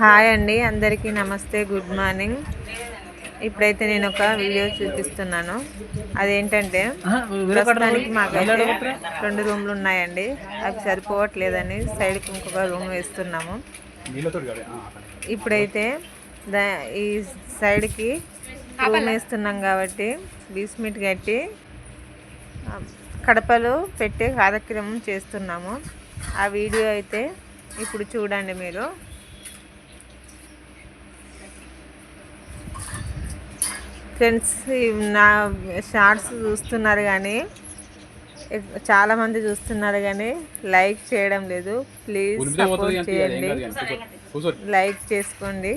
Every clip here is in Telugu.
హాయ్ అండి, అందరికీ నమస్తే, గుడ్ మార్నింగ్. ఇప్పుడైతే నేను ఒక వీడియో చూపిస్తున్నాను. అదేంటంటే ప్రస్తుతానికి మాకైతే 2 రూమ్లు ఉన్నాయండి. అవి సరిపోవట్లేదని సైడ్కి ఇంకొక రూమ్ వేస్తున్నాము. ఇప్పుడైతే ఈ సైడ్కి రూమ్ వేస్తున్నాం కాబట్టి బీస్మెంట్ కట్టి కడపలు పెట్టే కార్యక్రమం చేస్తున్నాము. ఆ వీడియో అయితే ఇప్పుడు చూడండి మీరు. ఫ్రెండ్స్, నా షార్ట్స్ చూస్తున్నారు కానీ చాలామంది చూస్తున్నారు కానీ లైక్ చేయడం లేదు. ప్లీజ్ సపోర్ట్ చేయండి, లైక్ చేసుకోండి.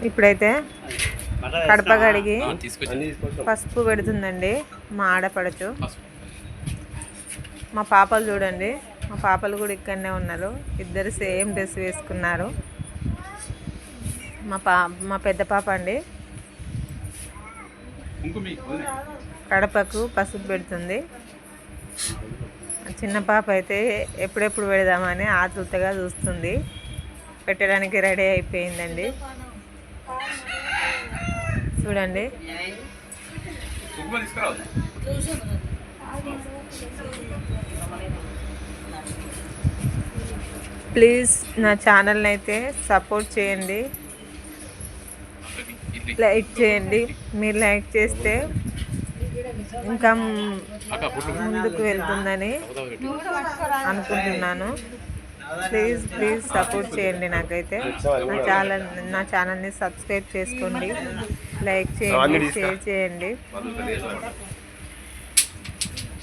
ఇప్పుడైతే కడప కడిగి పసుపు పెడుతుందండి మా ఆడపడచు. మా పాపలు చూడండి, మా పాపలు కూడా ఇక్కడనే ఉన్నారు. ఇద్దరు సేమ్ డ్రెస్ వేసుకున్నారు. మా పెద్ద పాప అండి కడపకు పసుపు పెడుతుంది. చిన్న పాప అయితే ఎప్పుడెప్పుడు పెడదామని ఆతృతగా చూస్తుంది. పెట్టడానికి రెడీ అయిపోయిందండి. చూడండి, ప్లీజ్ నా ఛానల్ని అయితే సపోర్ట్ చేయండి, లైక్ చేయండి. మీరు లైక్ చేస్తే ఇంకా ముందుకు వెళ్తుందని అనుకుంటున్నాను. ప్లీజ్ సపోర్ట్ చేయండి. నాకైతే నా ఛానల్ని సబ్స్క్రైబ్ చేసుకోండి, లైక్ చేయండి, షేర్ చేయండి.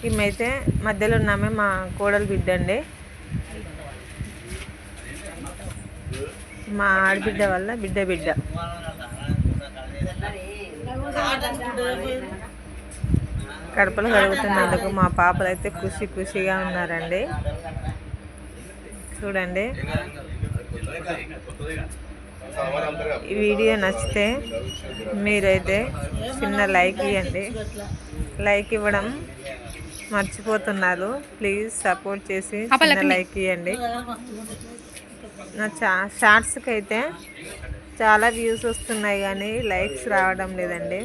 ఈమెయితే మధ్యలో ఉన్నామే మా కోడలు బిడ్డ అండి. మా ఆడబిడ్డ వల్ల బిడ్డ కడపలు కడుగుతున్నందుకు మా పాపలు అయితే ఖుషిగా ఉన్నారండి. చూడండి, ఈ వీడియో నచ్చితే మీరైతే చిన్న లైక్ ఇవ్వండి. లైక్ ఇవ్వడం మర్చిపోతున్నారు. ప్లీజ్ సపోర్ట్ చేసి చిన్న లైక్ ఇవ్వండి. నా షార్ట్స్కి అయితే చాలా వ్యూస్ వస్తున్నాయి కానీ లైక్స్ రావడం లేదండి.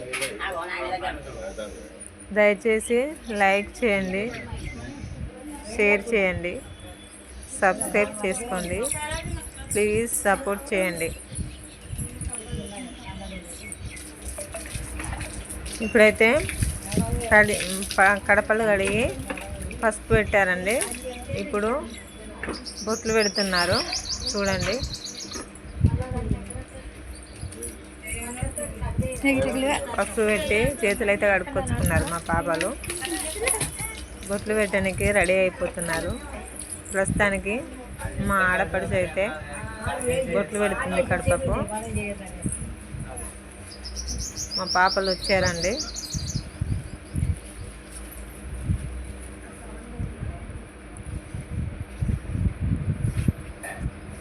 దయచేసి లైక్ చేయండి, షేర్ చేయండి, సబ్స్క్రైబ్ చేసుకోండి. ప్లీజ్ సపోర్ట్ చేయండి. ఇప్పుడైతే కడపలు కడిగి పసుపు పెట్టారండి. ఇప్పుడు బొట్లు పెడుతున్నారు. చూడండి, పసుపు పెట్టి చేతులు అయితే కడుక్కొచ్చుకున్నారు మా పాపలు. బొట్లు పెట్టడానికి రెడీ అయిపోతున్నారు. ప్రస్తుతానికి మా ఆడపడుచు అయితే బొట్లు పెడుతుంది కడపకు. మా పాపలు వచ్చారండి.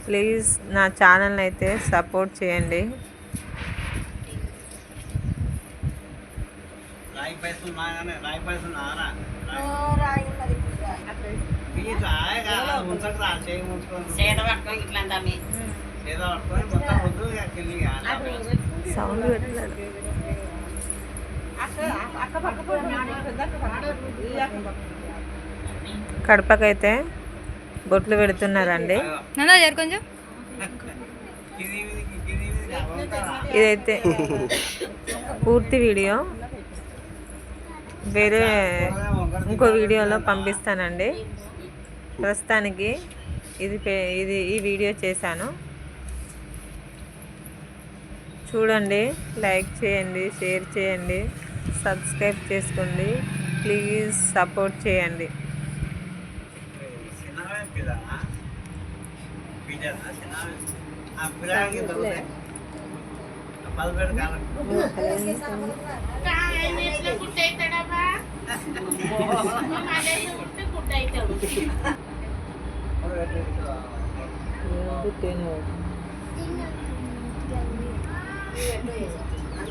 ప్లీజ్ నా ఛానల్ని అయితే సపోర్ట్ చేయండి. సౌండ్ పెట్టలేదు. కడపకైతే బొట్లు పెడుతున్నారండి. కొంచెం ఇదైతే పూర్తి వీడియో వేరే ఇంకో వీడియోలో పంపిస్తానండి. ప్రస్తుతానికి ఈ వీడియో చేశాను. చూడండి, లైక్ చేయండి, షేర్ చేయండి, సబ్స్క్రైబ్ చేసుకోండి. ప్లీజ్ సపోర్ట్ చేయండి.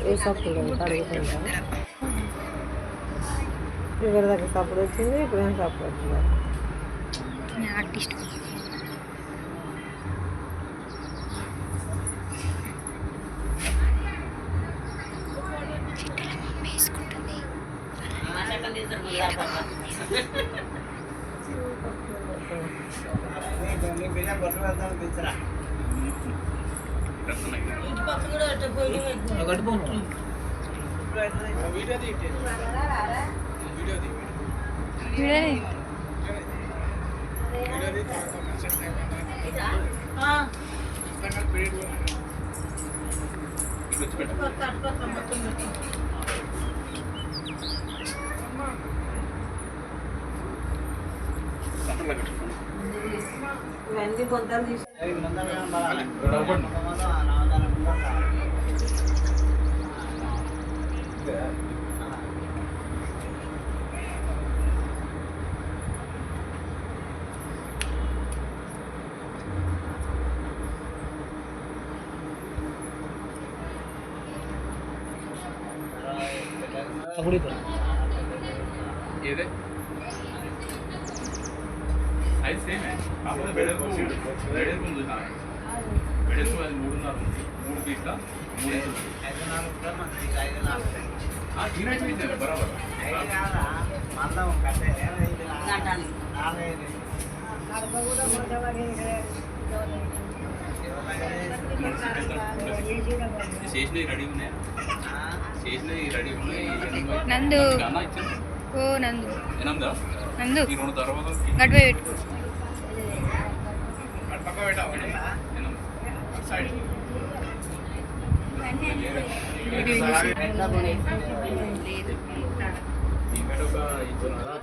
వేసప్పుడు అడుగుతుందా ఇవరి దగ్గర సపోర్ట్ వచ్చింది, ఇప్పుడేం సపోర్ట్ వచ్చింది. ఆర్టిస్ట్ ఇవన్నీ కొంతలు తీసి ఏదే సైజ్ సేమే కాకపోతే బెడల్కు చూసినా బెడల్కు అది 3.5 ఉంది 3 పీస్ల 3 ఇంచులు బరాబర్ స్టేషనరీ రెడీ ఉన్నాయి, స్టేషనరీ రెడీ ఉన్నాయి. నందు అన్న ఇచ్చింది ఓ నందు ఎనందా నందు ఈ 2 తర్వాత గడ్వ పెట్టుకో పక్క పెట్టావు సైడ్ ఈ మెడ ఒక ఇచ్చున్నారా